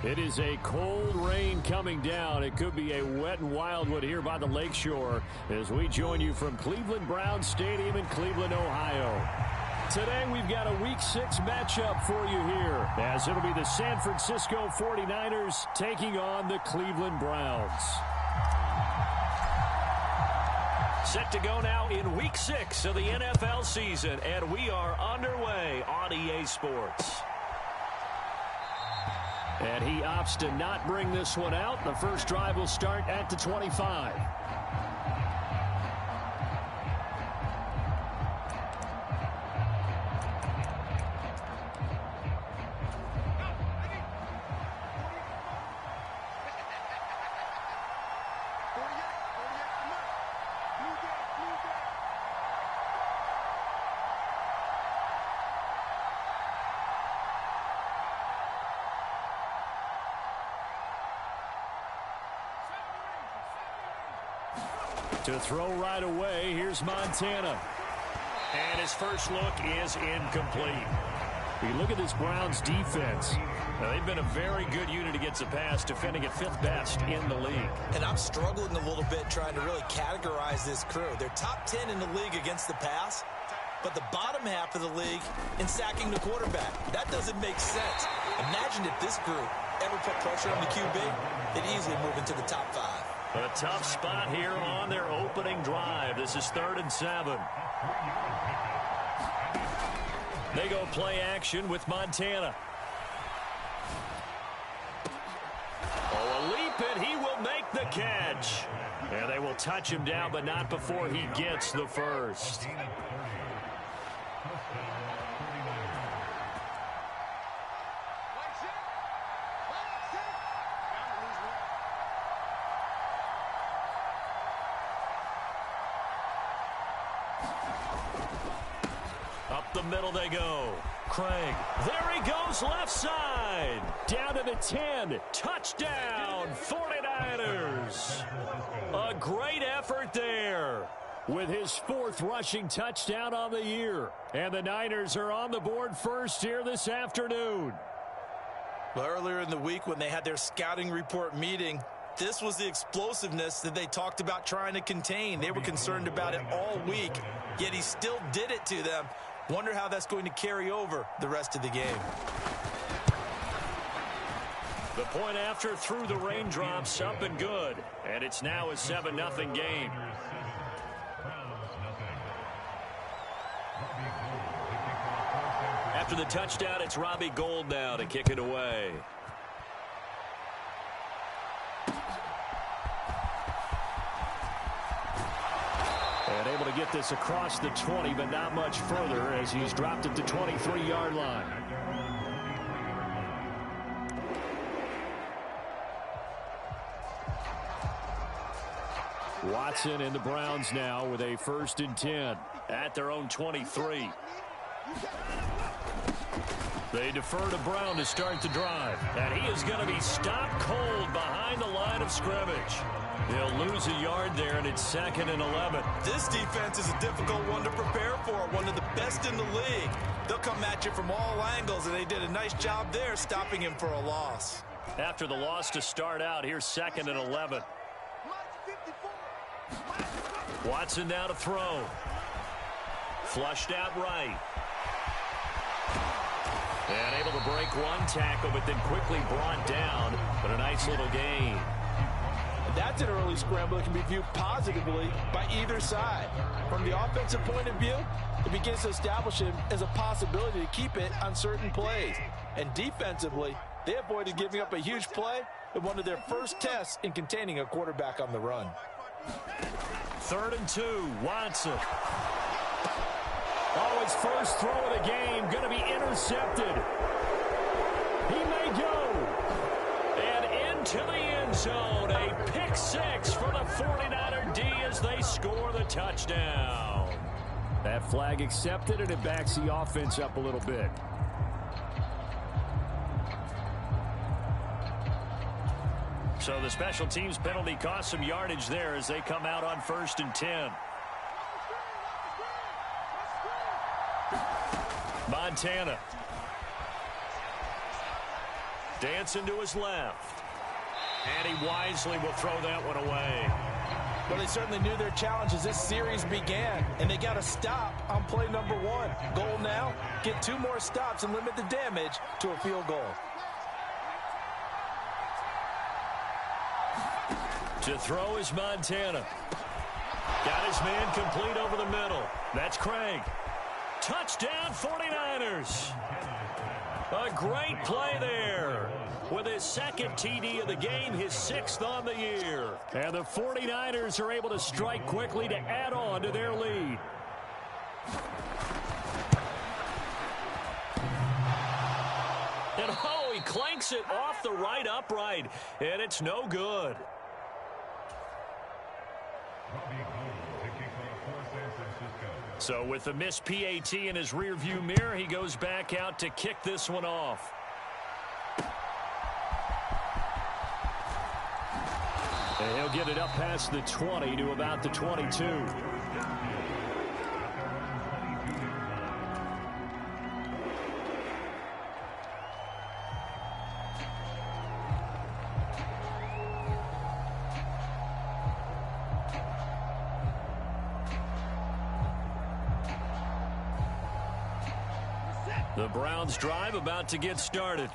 It is a cold rain coming down. It could be a wet and wild one here by the lakeshore as we join you from Cleveland Browns Stadium in Cleveland, Ohio. Today we've got a Week 6 matchup for you here as it'll be the San Francisco 49ers taking on the Cleveland Browns. Set to go now in Week 6 of the NFL season, and we are underway on EA Sports. And he opts to not bring this one out. The first drive will start at the 25. To throw right away, here's Montana. And his first look is incomplete. You look at this Browns defense. Now, they've been a very good unit against the pass, defending at 5th best in the league. And I'm struggling a little bit trying to really categorize this crew. They're top 10 in the league against the pass, but the bottom half of the league in sacking the quarterback. That doesn't make sense. Imagine if this group ever put pressure on the QB, they'd easily move into the top 5. A tough spot here on their opening drive. This is 3rd and 7. They go play action with Montana. Oh, a leap, and he will make the catch. And they will touch him down, but not before he gets the first. Up the middle they go. Craig. There he goes left side. Down to the 10. Touchdown, 49ers. A great effort there. With his 4th rushing touchdown on the year. And the Niners are on the board first here this afternoon. Well, earlier in the week when they had their scouting report meeting, this was the explosiveness that they talked about trying to contain. They were concerned about it all week, yet he still did it to them. Wonder how that's going to carry over the rest of the game. The point after through the raindrops, up and good. And it's now a 7-0 game. After the touchdown, it's Robbie Gould now to kick it away. And able to get this across the 20, but not much further as he's dropped it to 23-yard line. Watson and the Browns now with a 1st and 10 at their own 23. They defer to Brown to start the drive. And he is going to be stopped cold behind the line of scrimmage. They'll lose a yard there, and it's 2nd and 11. This defense is a difficult one to prepare for, one of the best in the league. They'll come at you from all angles, and they did a nice job there stopping him for a loss. After the loss to start out, here's 2nd and 11. Watson now to throw. Flushed out right. And able to break one tackle, but then quickly brought down. But a nice little gain. That's an early scramble that can be viewed positively by either side. From the offensive point of view, it begins to establish him as a possibility to keep it on certain plays. And defensively, they avoided giving up a huge play in one of their first tests in containing a quarterback on the run. 3rd and 2, Watson. Oh, his first throw of the game going to be intercepted. He may go. And into the end zone, a pick 6 for the 49er D as they score the touchdown. That flag accepted, and it backs the offense up a little bit. So the special teams penalty cost some yardage there as they come out on 1st and 10. Montana. Dancing to his left. And he wisely will throw that one away. Well, they certainly knew their challenge as this series began, and they got to stop on play number 1. Goal now, get 2 more stops and limit the damage to a field goal. To throw is Montana. Got his man complete over the middle. That's Craig. Touchdown 49ers. A great play there. With his second TD of the game, his 6th on the year. And the 49ers are able to strike quickly to add on to their lead. And oh, he clanks it off the right upright. And it's no good. So with the missed PAT in his rearview mirror, he goes back out to kick this one off. And he'll get it up past the 20 to about the 22. The Browns drive about to get started.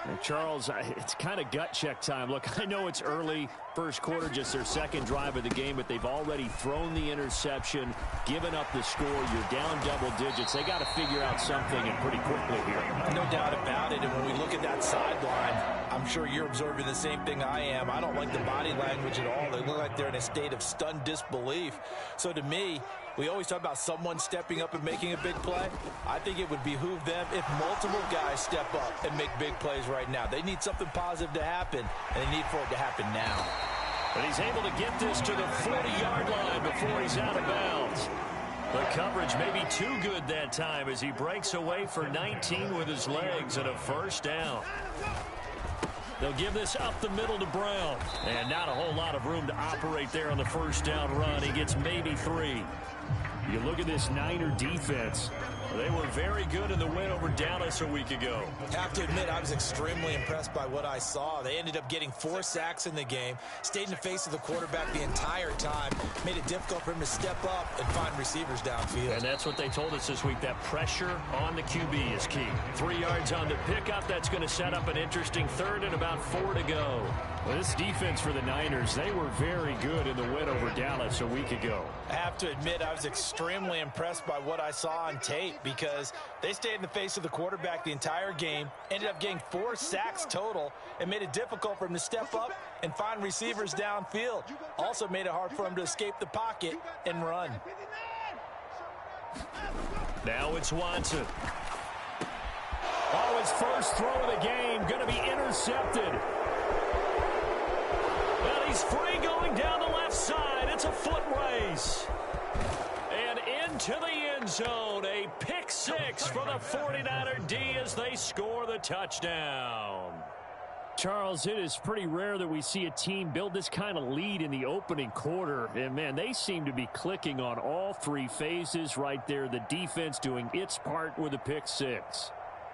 And Charles, it's kind of gut check time. Look, I know it's early, first quarter, just their second drive of the game, but they've already thrown the interception, given up the score. You're down double digits. They got to figure out something, and pretty quickly here. No doubt about it. And when we look at that sideline, I'm sure you're observing the same thing I am. I don't like the body language at all. They look like they're in a state of stunned disbelief. So to me, we always talk about someone stepping up and making a big play. I think it would behoove them if multiple guys step up and make big plays right now. They need something positive to happen, and they need for it to happen now. But he's able to get this to the 40-yard line before he's out of bounds. The coverage may be too good that time as he breaks away for 19 with his legs and a first down. They'll give this up the middle to Brown. And not a whole lot of room to operate there on the first down run. He gets maybe 3. You look at this Niner defense. They were very good in the win over Dallas a week ago. I have to admit, I was extremely impressed by what I saw. They ended up getting 4 sacks in the game, stayed in the face of the quarterback the entire time, made it difficult for him to step up and find receivers downfield. And that's what they told us this week, that pressure on the QB is key. 3 yards on the pickup. That's going to set up an interesting third and about 4 to go. Well, this defense for the Niners, they were very good in the win over Dallas a week ago. I have to admit, I was extremely impressed by what I saw on tape because they stayed in the face of the quarterback the entire game, ended up getting 4 sacks total, and made it difficult for him to step up and find receivers downfield. Also made it hard for him to escape the pocket and run. Now it's Watson. Oh, his first throw of the game going to be intercepted. Well, he's free going down the left side. It's a foot race. And into the end zone. A pick 6 for the 49er D as they score the touchdown. Charles, it is pretty rare that we see a team build this kind of lead in the opening quarter. And, man, they seem to be clicking on all 3 phases right there. The defense doing its part with a pick 6.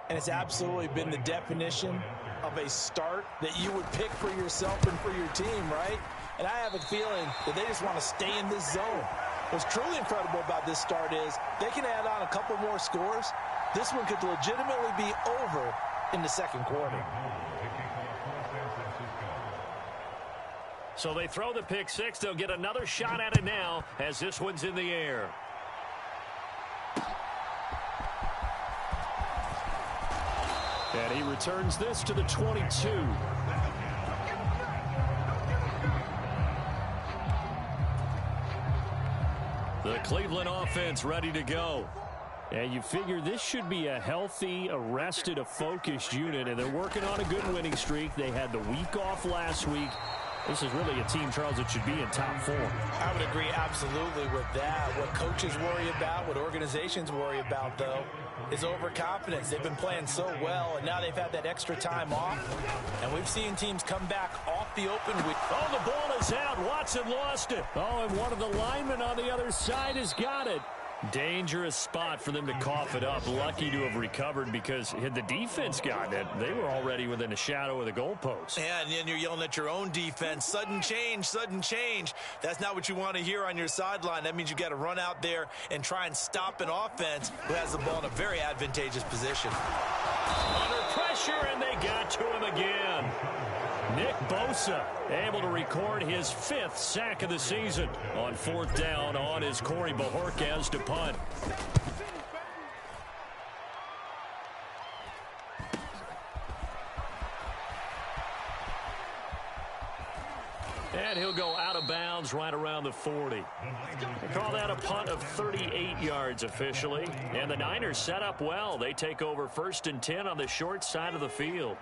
And it's absolutely been the definition of a start that you would pick for yourself and for your team, right? And I have a feeling that they just want to stay in this zone. What's truly incredible about this start is they can add on a couple more scores. This one could legitimately be over in the second quarter. So they throw the pick 6. They'll get another shot at it now as this one's in the air. And he returns this to the 22. The Cleveland offense ready to go. And you figure this should be a healthy, a focused unit, and they're working on a good winning streak. They had the week off last week. This is really a team, Charles, that should be in top form. I would agree absolutely with that. What coaches worry about, what organizations worry about, though, is overconfidence. They've been playing so well, and now they've had that extra time off. And we've seen teams come back off the open week. Oh, the ball is out. Watson lost it. Oh, and one of the linemen on the other side has got it. Dangerous spot for them to cough it up. Lucky to have recovered, because had the defense gotten it, they were already within a shadow of the goalpost. Yeah, and then you're yelling at your own defense. Sudden change, sudden change. That's not what you want to hear on your sideline. That means you got to run out there and try and stop an offense who has the ball in a very advantageous position. Under pressure, and they got to him again. Nick Bosa able to record his 5th sack of the season. On 4th down on is Corey Bojorquez to punt. And he'll go out of bounds right around the 40. They call that a punt of 38 yards officially. And the Niners set up well. They take over 1st and 10 on the short side of the field.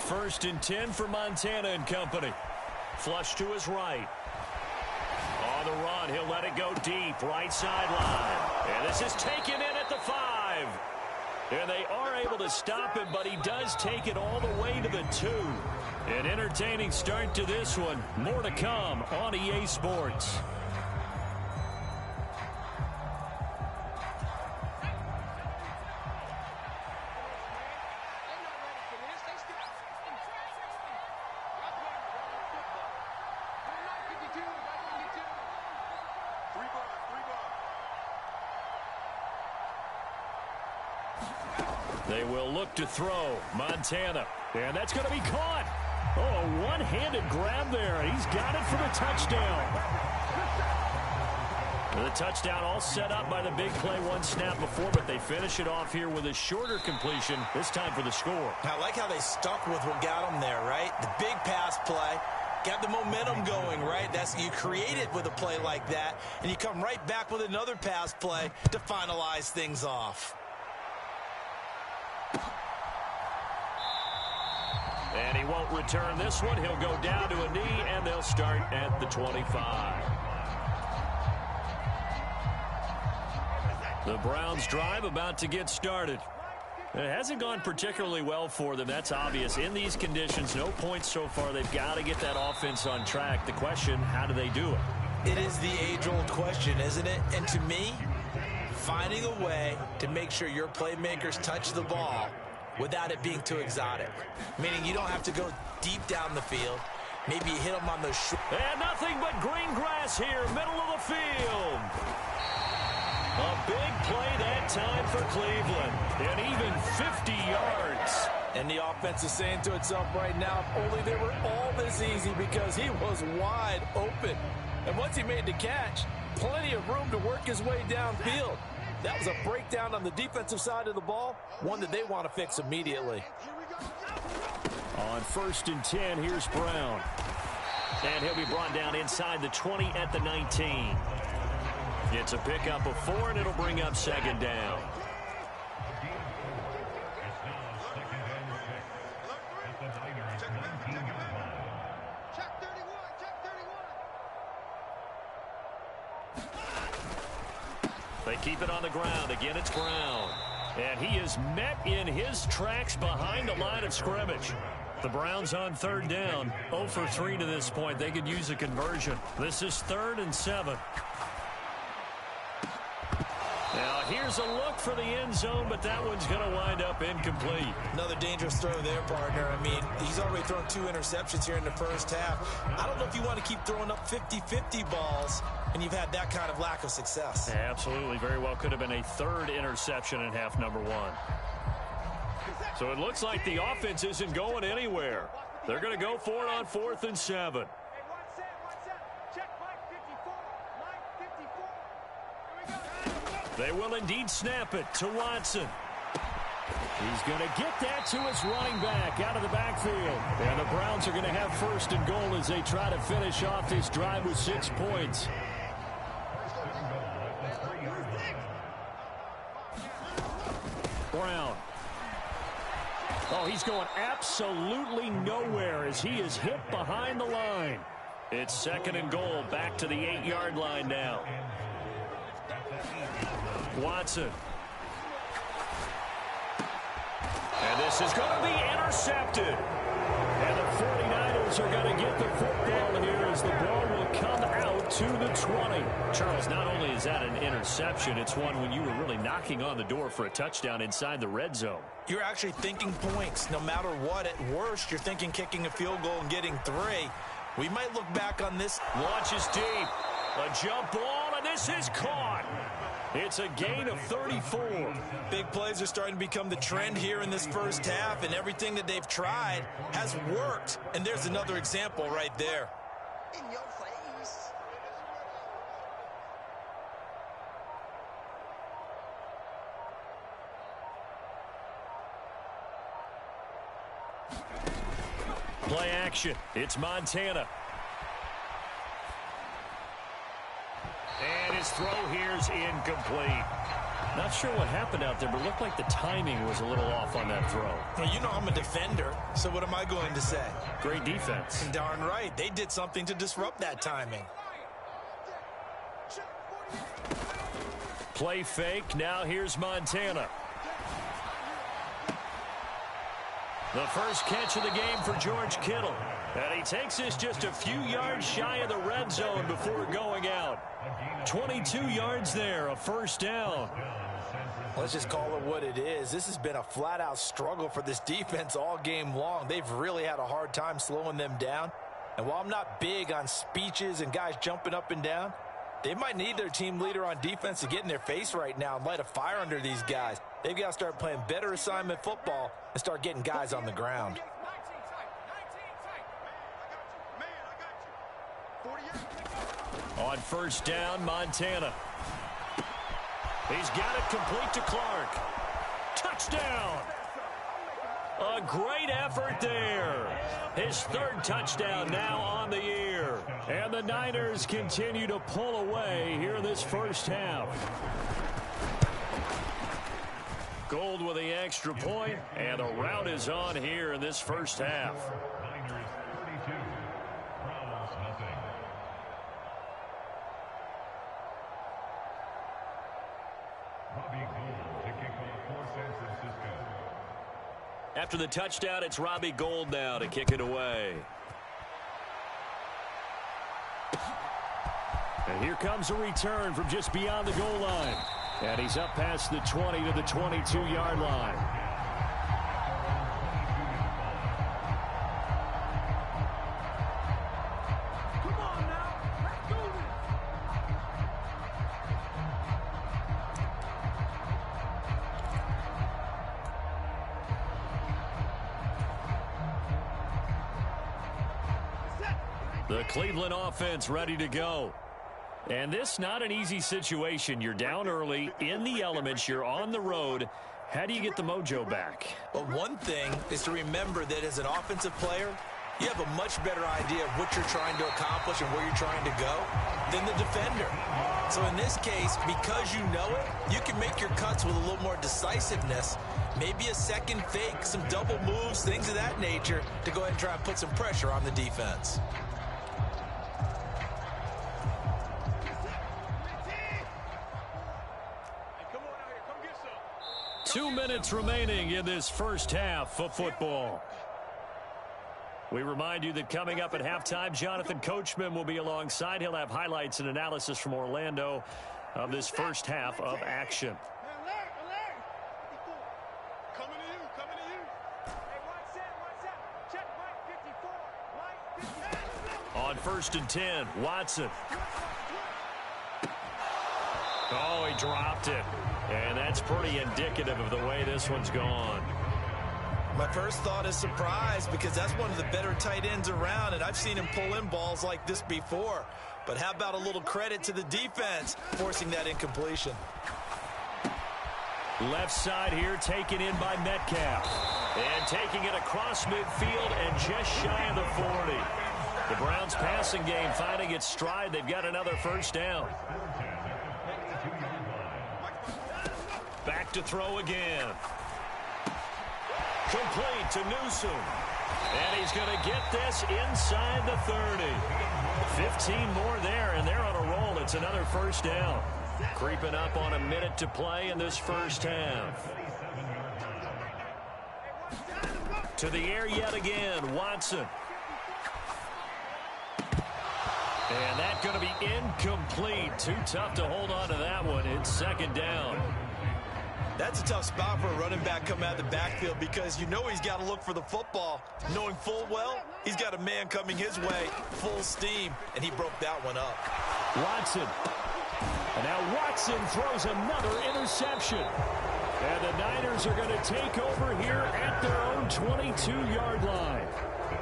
1st and 10 for Montana and company. Flush to his right. On the run, he'll let it go deep, right sideline. And this is taken in at the 5. And they are able to stop him, but he does take it all the way to the 2. An entertaining start to this one. More to come on EA Sports. They will look to throw. Montana. And that's going to be caught. Oh, a one-handed grab there. He's got it for the touchdown. The touchdown all set up by the big play one snap before, but they finish it off here with a shorter completion, this time for the score. I like how they stuck with what got them there, right? The big pass play. Got the momentum going, right? You create it with a play like that, and you come right back with another pass play to finalize things off. And he won't return this one. He'll go down to a knee, and they'll start at the 25. The Browns drive about to get started. It hasn't gone particularly well for them. That's obvious. In these conditions, no points so far. They've got to get that offense on track. The question, how do they do it? It is the age-old question, isn't it? And to me, finding a way to make sure your playmakers touch the ball without it being too exotic. Meaning you don't have to go deep down the field. Maybe you hit them on the short. And nothing but green grass here, middle of the field. A big play that time for Cleveland. And even 50 yards. And the offense is saying to itself right now, if only they were all this easy, because he was wide open. And once he made the catch, plenty of room to work his way downfield. That was a breakdown on the defensive side of the ball, one that they want to fix immediately. On 1st and 10, here's Brown. And he'll be brought down inside the 20 at the 19. It's a pickup of 4, and it'll bring up 2nd down. They keep it on the ground. Again, it's Brown. And he is met in his tracks behind the line of scrimmage. The Browns on 3rd down. 0 for 3 to this point. They could use a conversion. This is 3rd and 7. Now, here's a look for the end zone, but that one's going to wind up incomplete. Another dangerous throw there, partner. I mean, he's already thrown 2 interceptions here in the first half. I don't know if you want to keep throwing up 50-50 balls when you've had that kind of lack of success. Absolutely. Very well could have been a 3rd interception in half number 1. So it looks like the offense isn't going anywhere. They're going to go for it on 4th and 7. They will indeed snap it to Watson. He's going to get that to his running back out of the backfield. And the Browns are going to have 1st and goal as they try to finish off this drive with 6 points. Brown. Oh, he's going absolutely nowhere as he is hit behind the line. It's 2nd and goal, back to the 8-yard line now. Watson. And this is going to be intercepted. And the 49ers are going to get the football here as the ball will come out to the 20. Charles, not only is that an interception, it's one when you were really knocking on the door for a touchdown inside the red zone. You're actually thinking points. No matter what, at worst, you're thinking kicking a field goal and getting 3. We might look back on this. Launches deep. A jump ball, and this is caught. It's a gain of 34. Big plays are starting to become the trend here in this first half, and everything that they've tried has worked. And there's another example right there. In your face. Play action. It's Montana. And his throw here's incomplete. Not sure what happened out there, but it looked like the timing was a little off on that throw. Well, you know I'm a defender, so what am I going to say? Great defense. Darn right. They did something to disrupt that timing. Play fake. Now here's Montana. The first catch of the game for George Kittle. And he takes this just a few yards shy of the red zone before going out. 22 yards there, a first down. Let's just call it what it is. This has been a flat-out struggle for this defense all game long. They've really had a hard time slowing them down. And while I'm not big on speeches and guys jumping up and down, they might need their team leader on defense to get in their face right now and light a fire under these guys. They've got to start playing better assignment football and start getting guys on the ground. On first down, Montana. He's got it complete to Clark. Touchdown! A great effort there. His third touchdown now on the year. And the Niners continue to pull away here in this first half. Gold with the extra point, and the rout is on here in this first half. After the touchdown, it's Robbie Gould now to kick it away. And here comes a return from just beyond the goal line. And he's up past the 20 to the 22-yard line. Come on now. Let's do this. The Cleveland offense ready to go. And this not an easy situation. You're down early, in the elements, you're on the road. How do you get the mojo back? But one thing is to remember that as an offensive player, you have a much better idea of what you're trying to accomplish and where you're trying to go than the defender. So in this case, because you know it, you can make your cuts with a little more decisiveness. Maybe a second fake, some double moves, things of that nature to go ahead and try and put some pressure on the defense. 2 minutes remaining in this first half of football. We remind you that coming up at halftime, Jonathan Coachman will be alongside. He'll have highlights and analysis from Orlando of this first half of action. Coming to you. Hey, watch that. Check Mike 54. On first and 10, Watson. Oh, he dropped it. And that's pretty indicative of the way this one's gone. My first thought is surprise because that's one of the better tight ends around, and I've seen him pull in balls like this before. But how about a little credit to the defense forcing that incompletion? Left side here taken in by Metcalf. And taking it across midfield and just shy of the 40. The Browns passing game finding its stride. They've got another first down. Back to throw again. Complete to Newsome. And he's going to get this inside the 30. 15 more there, and they're on a roll. It's another first down. Creeping up on a minute to play in this first half. To the air yet again, Watson. And that's going to be incomplete. Too tough to hold on to that one. It's second down. That's a tough spot for a running back coming out of the backfield because you know he's got to look for the football, knowing full well he's got a man coming his way, full steam, and he broke that one up. Watson. And now Watson throws another interception. And the Niners are going to take over here at their own 22-yard line.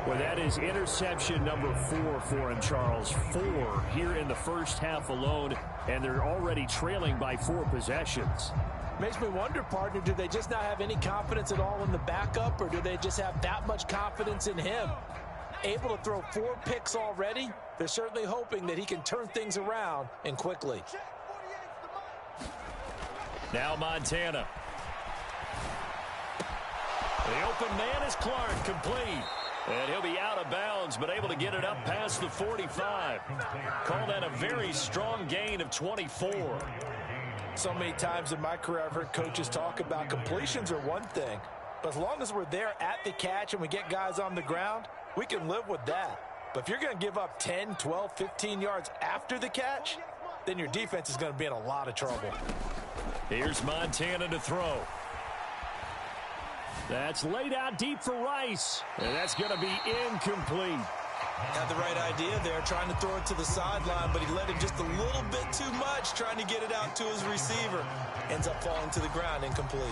Well, that is interception number 4 for him, Charles. 4 here in the first half alone, and they're already trailing by 4 possessions. Makes me wonder, partner, do they just not have any confidence at all in the backup, or do they just have that much confidence in him? Able to throw 4 picks already, they're certainly hoping that he can turn things around and quickly. Now Montana. The open man is Clark, complete. And he'll be out of bounds, but able to get it up past the 45. Call that a very strong gain of 24. So many times in my career I've heard coaches talk about completions are one thing, but as long as we're there at the catch and we get guys on the ground, we can live with that. But if you're going to give up 10, 12, 15 yards after the catch, then your defense is going to be in a lot of trouble. Here's Montana to throw. That's laid out deep for Rice, and that's going to be incomplete. Had the right idea there, trying to throw it to the sideline, but he let him just a little bit too much, trying to get it out to his receiver. Ends up falling to the ground, incomplete.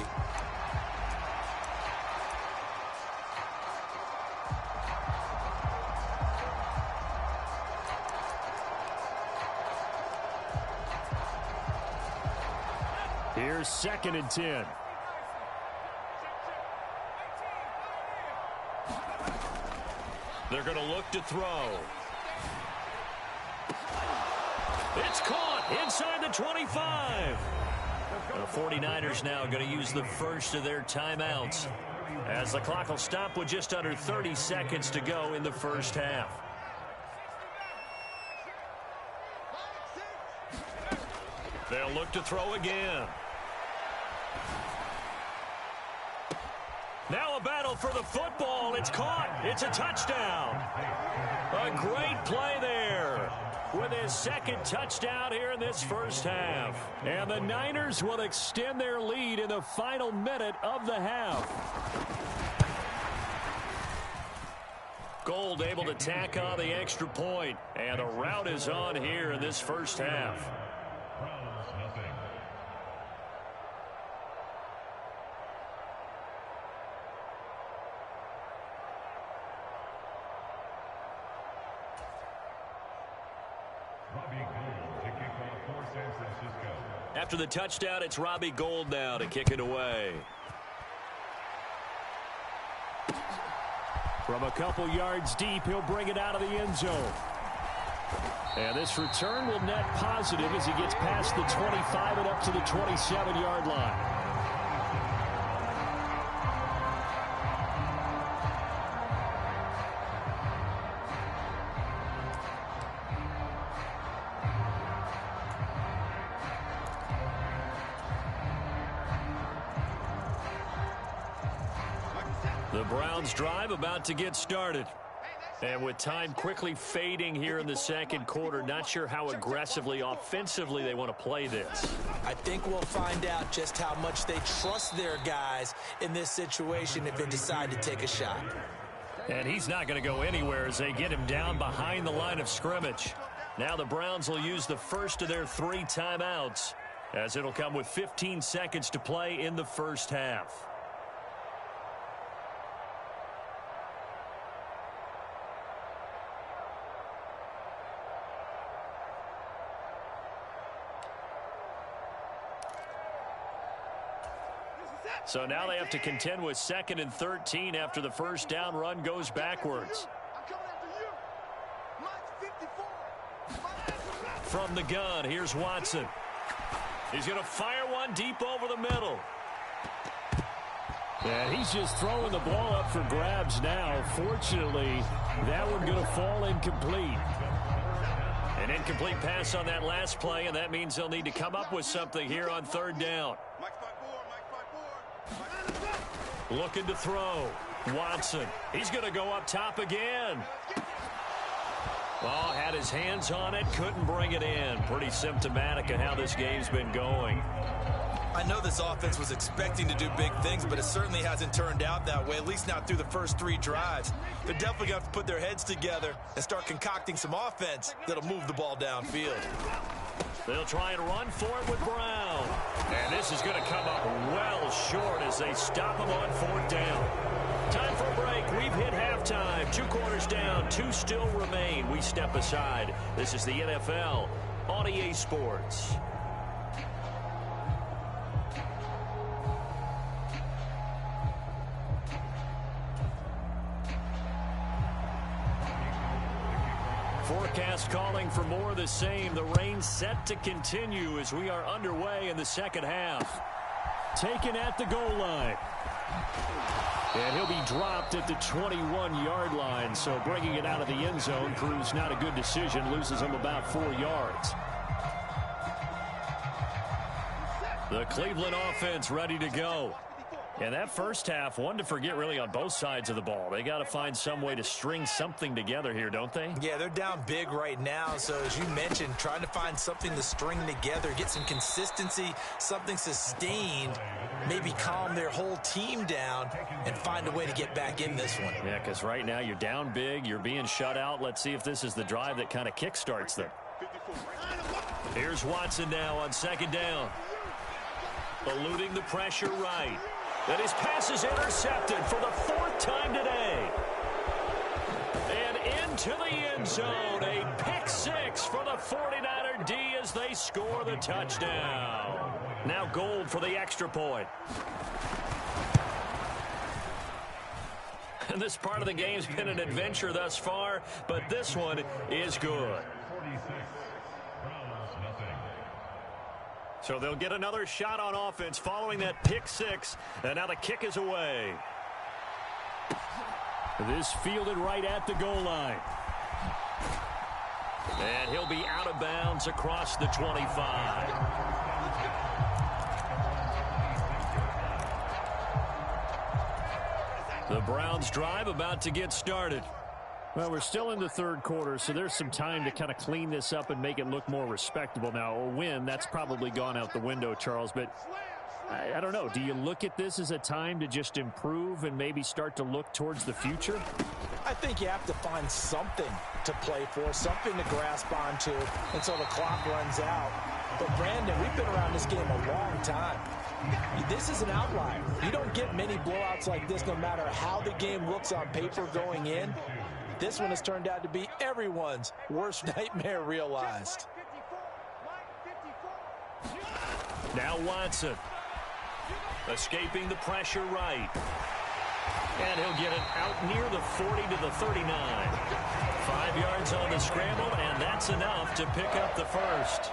Here's 2nd and 10. They're going to look to throw. It's caught inside the 25. The 49ers now going to use the first of their timeouts as the clock will stop with just under 30 seconds to go in the first half. They'll look to throw again. Now a battle for the football. It's caught. It's a touchdown. A great play there with his 2nd touchdown here in this first half. And the Niners will extend their lead in the final minute of the half. Gold able to tack on the extra point. And the rout is on here in this first half. After the touchdown, it's Robbie Gould now to kick it away. From a couple yards deep, he'll bring it out of the end zone. And this return will net positive as he gets past the 25 and up to the 27-yard line. The Browns drive about to get started. And with time quickly fading here in the second quarter, not sure how aggressively, offensively they want to play this. I think we'll find out just how much they trust their guys in this situation if they decide to take a shot. And he's not going to go anywhere as they get him down behind the line of scrimmage. Now the Browns will use the first of their 3 timeouts as it'll come with 15 seconds to play in the first half. So now they have to contend with 2nd and 13 after the first down run goes backwards. From the gun, here's Watson. He's going to fire one deep over the middle. And he's just throwing the ball up for grabs now. Fortunately, that one going to fall incomplete. An incomplete pass on that last play, and that means they'll need to come up with something here on 3rd down. Looking to throw. Watson, he's going to go up top again. Oh, had his hands on it, couldn't bring it in. Pretty symptomatic of how this game's been going. I know this offense was expecting to do big things, but it certainly hasn't turned out that way, at least not through the first 3 drives. They're definitely going to have to put their heads together and start concocting some offense that'll move the ball downfield. They'll try and run for it with Brown. And this is going to come up well short as they stop him on 4th down. Time for a break. We've hit halftime. 2 quarters down. 2 still remain. We step aside. This is the NFL on EA Sports. Forecast calling for more of the same. The rain set to continue as we are underway in the second half. Taken at the goal line. And he'll be dropped at the 21-yard line. So bringing it out of the end zone proves not a good decision. Loses him about 4 yards. The Cleveland offense ready to go. And that first half, one to forget really on both sides of the ball. They got to find some way to string something together here, don't they? Yeah, they're down big right now. So as you mentioned, trying to find something to string together, get some consistency, something sustained, maybe calm their whole team down and find a way to get back in this one. Yeah, because right now you're down big, you're being shut out. Let's see if this is the drive that kind of kickstarts them. Here's Watson now on 2nd down. Eluding the pressure right. And his pass is intercepted for the 4th time today. And into the end zone. A pick 6 for the 49er D as they score the touchdown. Now Gold for the extra point. And this part of the game's been an adventure thus far, but this one is good. So they'll get another shot on offense following that pick 6, and now the kick is away. This fielded right at the goal line. And he'll be out of bounds across the 25. The Browns drive about to get started. Well, we're still in the 3rd quarter, so there's some time to kind of clean this up and make it look more respectable. Now, a win, that's probably gone out the window, Charles, but I don't know. Do you look at this as a time to just improve and maybe start to look towards the future? I think you have to find something to play for, something to grasp onto until the clock runs out. But, Brandon, we've been around this game a long time. This is an outlier. You don't get many blowouts like this no matter how the game looks on paper going in. This one has turned out to be everyone's worst nightmare realized. Now Watson. Escaping the pressure right. And he'll get it out near the 40 to the 39. 5 yards on the scramble, and that's enough to pick up the first.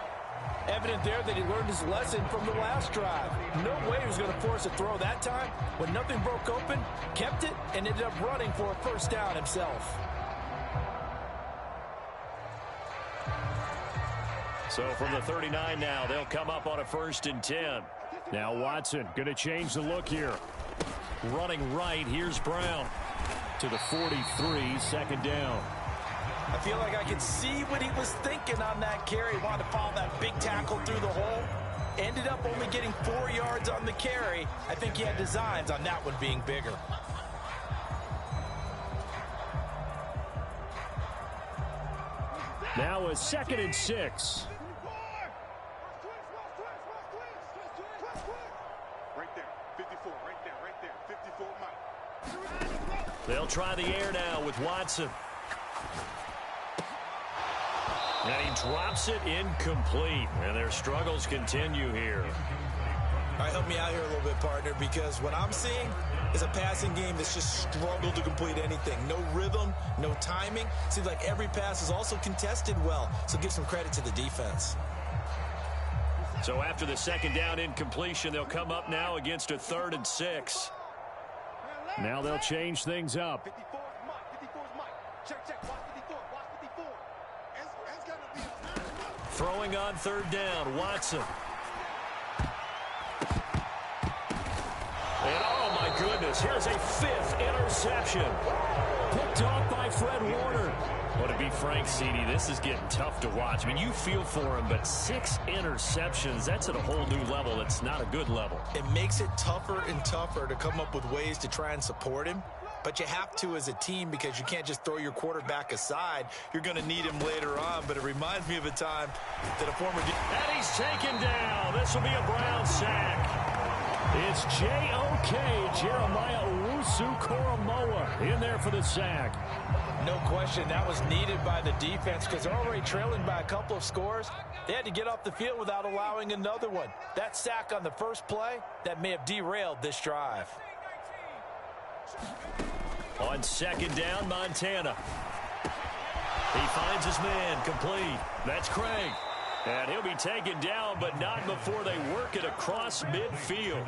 Evident there that he learned his lesson from the last drive. No way he was going to force a throw that time. When nothing broke open, kept it, and ended up running for a 1st down himself. So from the 39 now, they'll come up on a 1st and 10. Now Watson going to change the look here. Running right, here's Brown. To the 43, 2nd down. I feel like I could see what he was thinking on that carry. Wanted to follow that big tackle through the hole. Ended up only getting 4 yards on the carry. I think he had designs on that one being bigger. Now a 2nd and 6. They'll try the air now with Watson. And he drops it incomplete. And their struggles continue here. All right, help me out here a little bit, partner, because what I'm seeing is a passing game that's just struggled to complete anything. No rhythm, no timing. Seems like every pass is also contested well, so give some credit to the defense. So after the 2nd down incompletion, they'll come up now against a 3rd and 6. Now they'll change things up. Throwing on 3rd down, Watson. And oh my goodness, This has a fifth interception. Picked off by Fred Warner. Well, to be frank, CD, this is getting tough to watch. I mean, you feel for him, but 6 interceptions, that's at a whole new level. It's not a good level. It makes it tougher and tougher to come up with ways to try and support him. But you have to as a team because you can't just throw your quarterback aside. You're going to need him later on. But it reminds me of a time that a former... And he's taken down. This will be a Brown sack. It's J.O.K. Jeremiah Owusu-Koramoah in there for the sack. No question, that was needed by the defense because they're already trailing by a couple of scores. They had to get off the field without allowing another one. That sack on the first play, that may have derailed this drive. On second down, Montana. He finds his man, complete. That's Craig. And he'll be taken down, but not before they work it across midfield.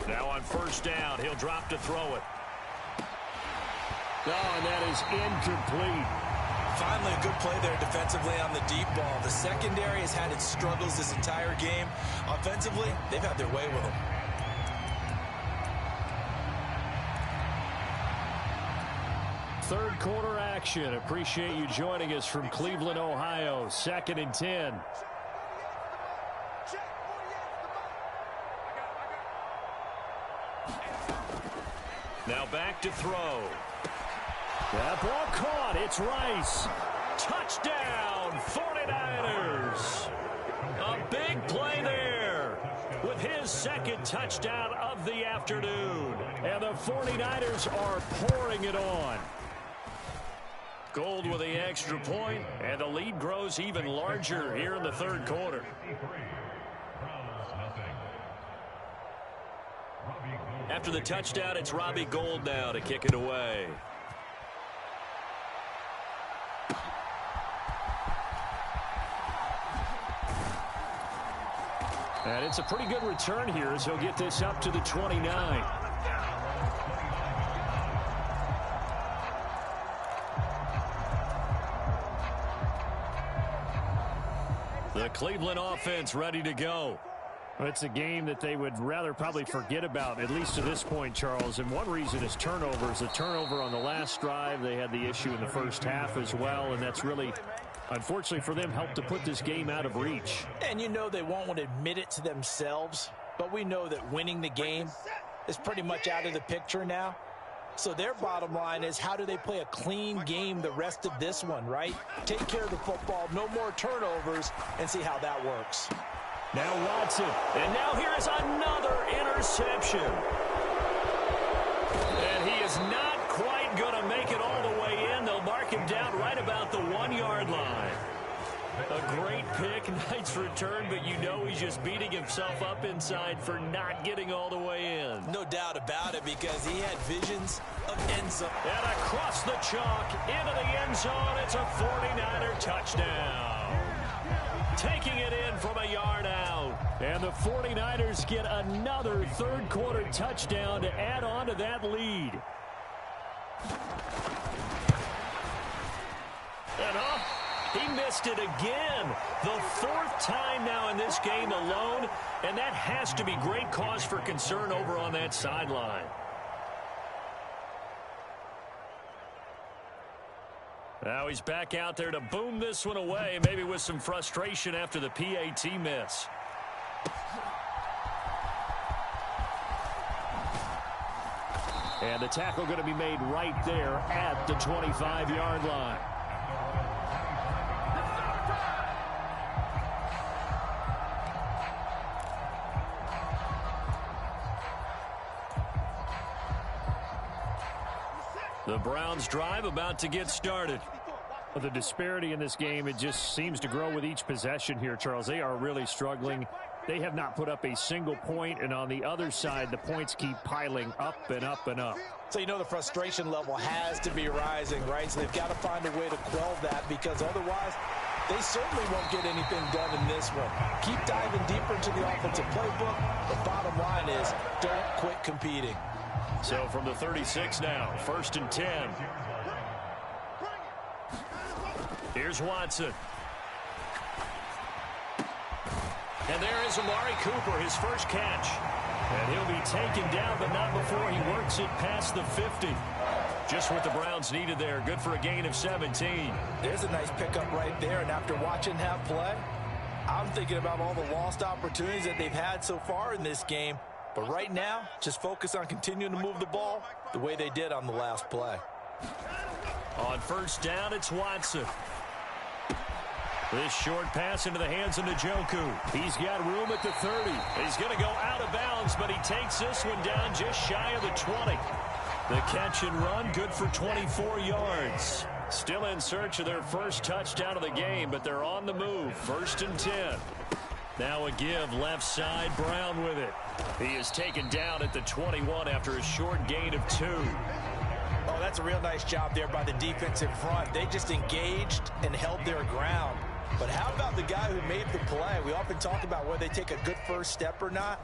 Now on first down, he'll drop to throw it. Oh, and that is incomplete. Finally, a good play there defensively on the deep ball. The secondary has had its struggles this entire game. Offensively, they've had their way with them. Third quarter action. Appreciate you joining us from Cleveland, Ohio. 2nd and 10. Now back to throw. That ball caught. It's Rice. Touchdown, 49ers. A big play there with his second touchdown of the afternoon. And the 49ers are pouring it on. Gold with the extra point, and the lead grows even larger here in the third quarter. After the touchdown, it's Robbie Gould now to kick it away. And it's a pretty good return here as he'll get this up to the 29. The Cleveland offense ready to go. Well, it's a game that they would rather probably forget about, at least to this point, Charles. And one reason is turnovers. A turnover on the last drive. They had the issue in the first half as well, and that's really, unfortunately for them, helped to put this game out of reach. And you know they won't want to admit it to themselves, but we know that winning the game is pretty much out of the picture now. So their bottom line is, how do they play a clean game the rest of this one, right? Take care of the football, no more turnovers, and see how that works. Now Watson, and now here is another interception. And he is not quite going to make it all the way in. They'll mark him down right about the 1-yard line. A great pick, nice return, but you know he's just beating himself up inside for not getting all the way in. No doubt about it, because he had visions of end zone. And across the chalk, into the end zone, it's a 49er touchdown. Taking it in from a yard out. And the 49ers get another third quarter touchdown to add on to that lead. And he missed it again. The fourth time now in this game alone. And that has to be great cause for concern over on that sideline. Now he's back out there to boom this one away, maybe with some frustration after the PAT miss. And the tackle going to be made right there at the 25-yard line. The Browns drive about to get started. The disparity in this game, it just seems to grow with each possession here, Charles. They are really struggling. They have not put up a single point, and on the other side, the points keep piling up and up and up. So you know the frustration level has to be rising, right? So they've got to find a way to quell that, because otherwise they certainly won't get anything done in this one. Keep diving deeper into the offensive playbook. The bottom line is, don't quit competing. So from the 36 now, 1st and 10. Here's Watson. And there is Amari Cooper, his first catch. And he'll be taken down, but not before he works it past the 50. Just what the Browns needed there. Good for a gain of 17. There's a nice pickup right there, and after watching that play, I'm thinking about all the lost opportunities that they've had so far in this game. But right now, just focus on continuing to move the ball the way they did on the last play. On 1st down, it's Watson. This short pass into the hands of Njoku. He's got room at the 30. He's going to go out of bounds, but he takes this one down just shy of the 20. The catch and run, good for 24 yards. Still in search of their first touchdown of the game, but they're on the move. 1st and 10. Now a give left side, Brown with it. He is taken down at the 21 after a short gain of 2. Oh, that's a real nice job there by the defensive front. They just engaged and held their ground. But how about the guy who made the play? We often talk about whether they take a good first step or not.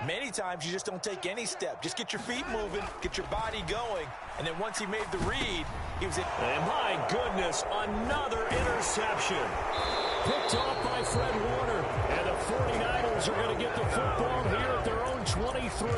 Many times you just don't take any step. Just get your feet moving, get your body going, and then once he made the read, he was in. And my goodness, another interception. Picked off by Fred Warner. And the 49ers are going to get the football here at their own 23.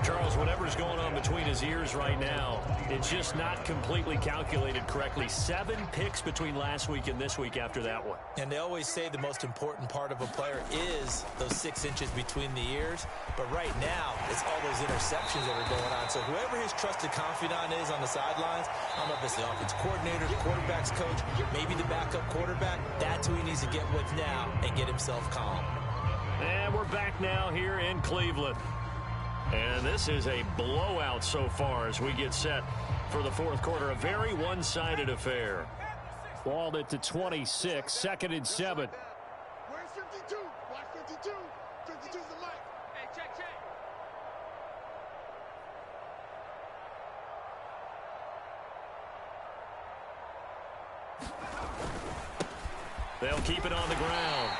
Charles, whatever's going on between his ears right now, it's just not completely calculated correctly. 7 picks between last week and this week after that one. And they always say the most important part of a player is those 6 inches between the ears. But right now, it's all those interceptions that are going on. So whoever his trusted confidant is on the sidelines, I don't know if it's the offense coordinator, the quarterback's coach, maybe the backup quarterback, that's who he needs to get with now and get himself calm. And we're back now here in Cleveland. And this is a blowout so far as we get set for the 4th quarter. A very one-sided affair. Ball at the 26, 2nd and 7. Where's 52? Watch 52. 52's the mic. Hey, check. They'll keep it on the ground.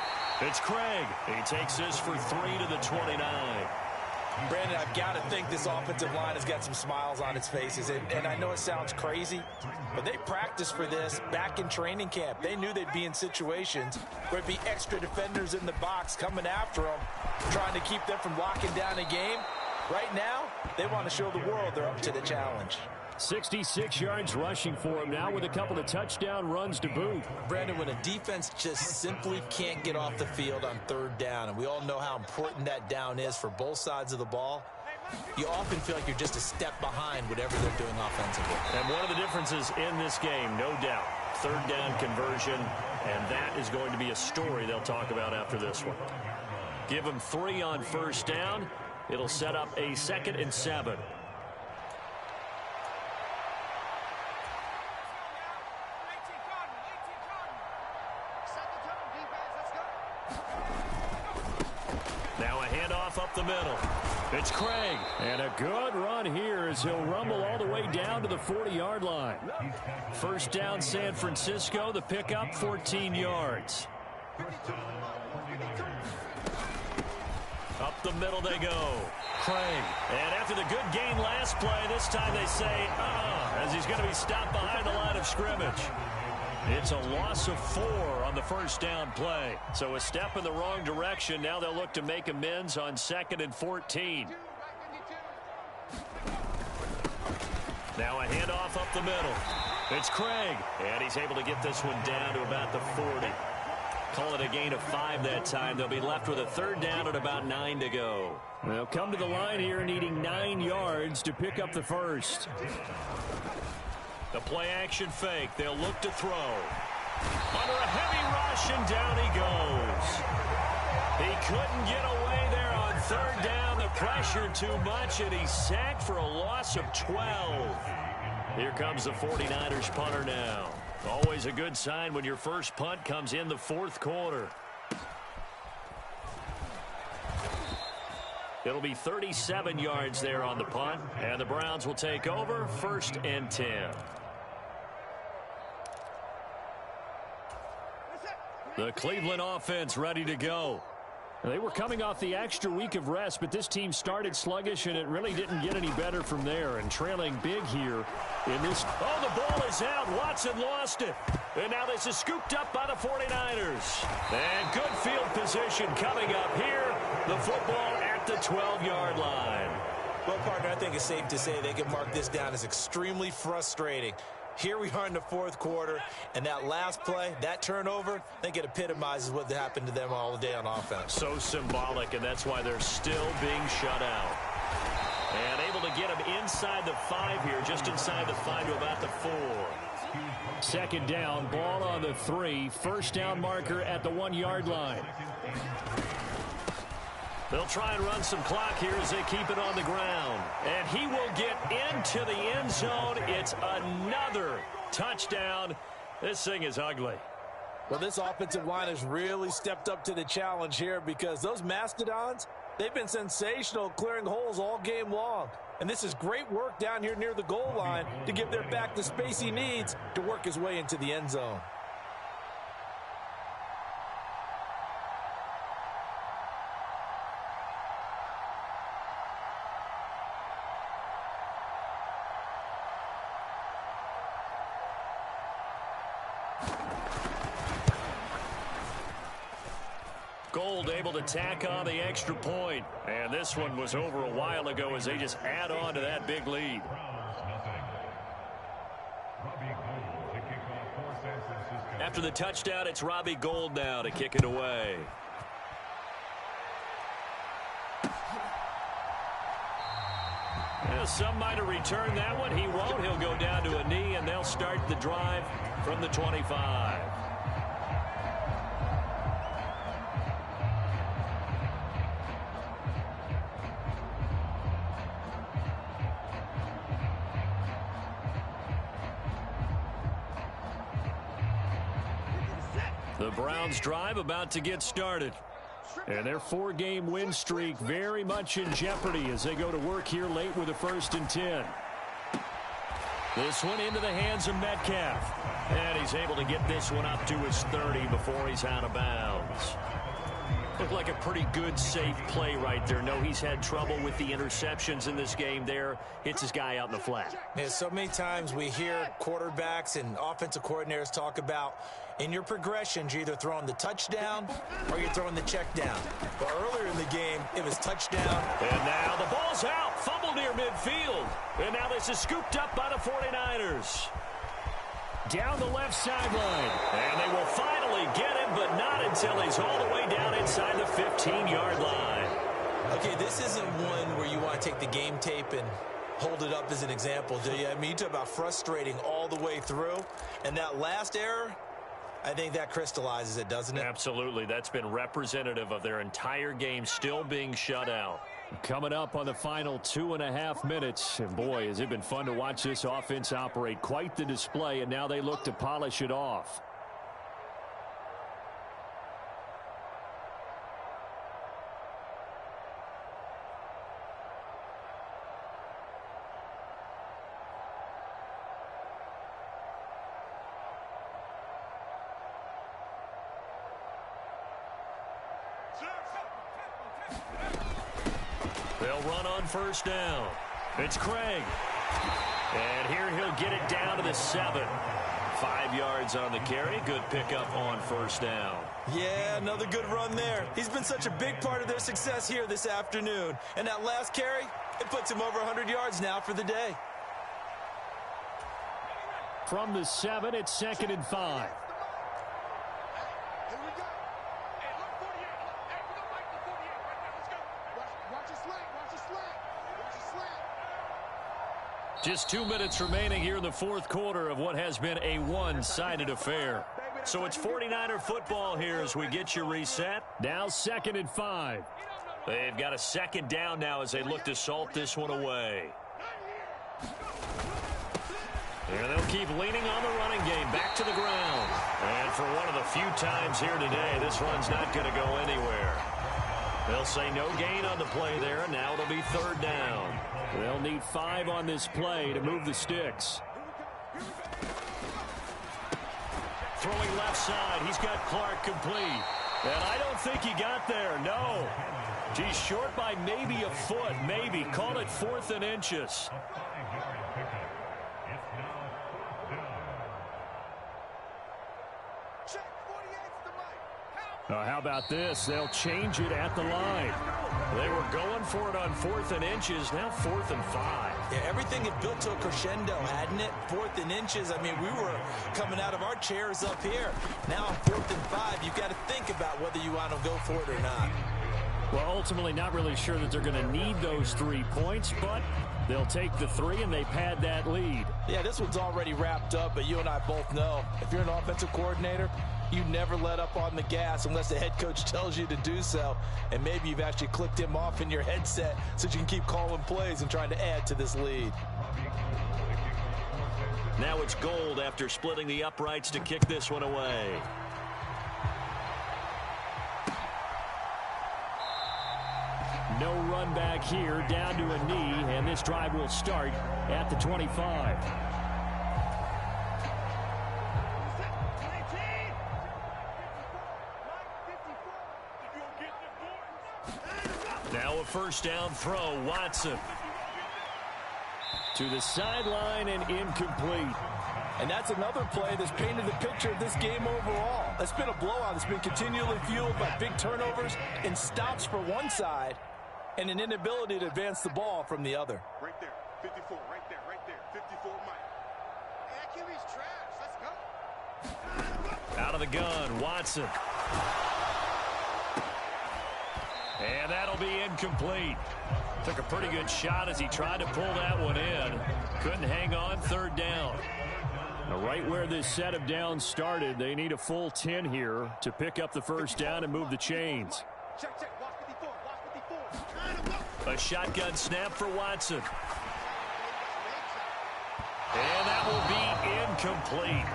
It's Craig. He takes this for 3 to the 29. Brandon, I've got to think this offensive line has got some smiles on its faces. And I know it sounds crazy, but they practiced for this back in training camp. They knew they'd be in situations where it'd be extra defenders in the box coming after them, trying to keep them from locking down a game. Right now, they want to show the world they're up to the challenge. 66 yards rushing for him now with a couple of touchdown runs to boot. Brandon, when a defense just simply can't get off the field on 3rd down, and we all know how important that down is for both sides of the ball, you often feel like you're just a step behind whatever they're doing offensively. And one of the differences in this game, no doubt, 3rd down conversion, and that is going to be a story they'll talk about after this one. Give them 3 on 1st down. It'll set up a 2nd and 7. Up the middle. It's Craig. And a good run here as he'll rumble all the way down to the 40-yard line. 1st down, San Francisco. The pickup, 14 yards. Up the middle they go. Craig. And after the good gain last play, this time they say, as he's going to be stopped behind the line of scrimmage. It's a loss of 4 on the 1st down play. So a step in the wrong direction. Now they'll look to make amends on 2nd and 14. Now a handoff up the middle. It's Craig. And he's able to get this one down to about the 40. Call it a gain of 5 that time. They'll be left with a 3rd down at about 9 to go. They'll come to the line here needing 9 yards to pick up the first. The play action fake. They'll look to throw. Under a heavy rush, and down he goes. He couldn't get away there on 3rd down. The pressure too much, and he's sacked for a loss of 12. Here comes the 49ers punter now. Always a good sign when your first punt comes in the 4th quarter. It'll be 37 yards there on the punt, and the Browns will take over 1st and 10. The Cleveland offense ready to go. They were coming off the extra week of rest, but this team started sluggish, and it really didn't get any better from there. And trailing big here in this. Oh, the ball is out. Watson lost it. And now this is scooped up by the 49ers. And good field position coming up here. The football at the 12-yard line. Well, partner, I think it's safe to say they can mark this down as extremely frustrating. Here we are in the fourth quarter, and that last play, that turnover, I think it epitomizes what happened to them all day on offense. So symbolic, and that's why they're still being shut out. And able to get them inside the 5 here, just inside the 5 to about the 4. Second down, ball on the 3. First down marker at the 1-yard line. They'll try and run some clock here as they keep it on the ground. And he will get into the end zone. It's another touchdown. This thing is ugly. Well, this offensive line has really stepped up to the challenge here because those Mastodons, they've been sensational clearing holes all game long. And this is great work down here near the goal line to give their back the space he needs to work his way into the end zone. Gold able to tack on the extra point. And this one was over a while ago as they just add on to that big lead. After the touchdown, it's Robbie Gould now to kick it away. Well, some might have returned that one. He won't. He'll go down to a knee, and they'll start the drive from the 25. The Browns drive about to get started. And their 4-game win streak very much in jeopardy as they go to work here late with a 1st and 10. This one into the hands of Metcalf. And he's able to get this one up to his 30 before he's out of bounds. Looked like a pretty good, safe play right there. No, he's had trouble with the interceptions in this game there. Hits his guy out in the flat. Yeah, so many times we hear quarterbacks and offensive coordinators talk about in your progressions, you're either throwing the touchdown or you're throwing the check down. But earlier in the game, it was touchdown. And now the ball's out. Fumble near midfield. And now this is scooped up by the 49ers. Down the left sideline. And they will finally get him, but not until he's all the way down inside the 15-yard line. Okay, this isn't one where you want to take the game tape and hold it up as an example, do you? I mean, you talk about frustrating all the way through. And that last error, I think that crystallizes it, doesn't it? Absolutely. That's been representative of their entire game still being shut out. Coming up on the final 2.5 minutes. And boy, has it been fun to watch this offense operate. Quite the display, and now they look to polish it off. They'll run on 1st down. It's Craig. And here he'll get it down to the 7. 5 yards on the carry. Good pickup on 1st down. Yeah, another good run there. He's been such a big part of their success here this afternoon. And that last carry, it puts him over 100 yards now for the day. From the 7, it's 2nd and 5. Here we go. Hey, look, 48. Hey, we don't like the 48 right now. Let's go. Watch your slant. Watch your slant. Watch your slant. Just 2 minutes remaining here in the fourth quarter of what has been a one-sided affair. So it's 49er football here as we get you reset. Now 2nd and 5. They've got a 2nd down now as they look to salt this one away. And they'll keep leaning on the running game back to the ground. And for one of the few times here today, this run's not going to go anywhere. They'll say no gain on the play there, and now it'll be 3rd down. They'll need 5 on this play to move the sticks. Throwing left side, he's got Clark complete. And I don't think he got there, no. He's short by maybe a foot, maybe. Call it 4th and inches. How about this? They'll change it at the line. They were going for it on 4th and inches, now 4th and 5. Yeah, everything had built to a crescendo, hadn't it? 4th and inches. I mean, we were coming out of our chairs up here. Now on 4th and 5, you've got to think about whether you want to go for it or not. Well, ultimately, not really sure that they're going to need those 3 points, but they'll take the 3 and they pad that lead. Yeah, this one's already wrapped up, but you and I both know if you're an offensive coordinator, you never let up on the gas unless the head coach tells you to do so. And maybe you've actually clicked him off in your headset so you can keep calling plays and trying to add to this lead. Now it's Gold after splitting the uprights to kick this one away. No run back here, down to a knee, and this drive will start at the 25. Now a first down throw, Watson. To the sideline and incomplete. And that's another play that's painted the picture of this game overall. It's been a blowout that's been continually fueled by big turnovers and stops for one side and an inability to advance the ball from the other. Right there, 54, right there, 54, Mike. Hey, QB's trash. Let's go. Out of the gun, Watson. And that'll be incomplete. Took a pretty good shot as he tried to pull that one in. Couldn't hang on, 3rd down. Now, right where this set of downs started, they need a full 10 here to pick up the first down and move the chains. Check. Watch 54. Watch 54. A shotgun snap for Watson. And that will be incomplete.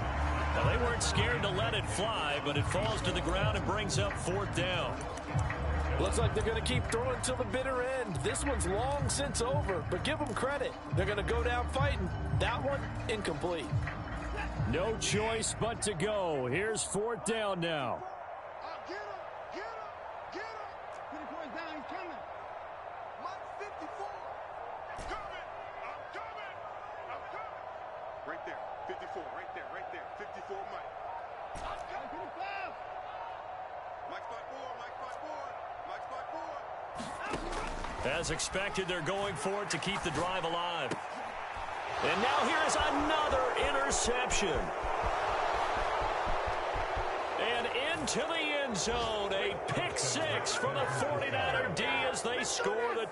Now, they weren't scared to let it fly, but it falls to the ground and brings up 4th down. Looks like they're going to keep throwing till the bitter end. This one's long since over, but give them credit. They're going to go down fighting. That one, incomplete. No choice but to go. Here's 4th down now. Get him. 54 is down. He's coming. Mike 54. I'm coming. Right there. 54. Right there. 54, Mike. I'm coming. Mike spot 4. As expected, they're going for it to keep the drive alive. And now here's another interception. And into the end zone, a pick 6 for the 49er D as they score the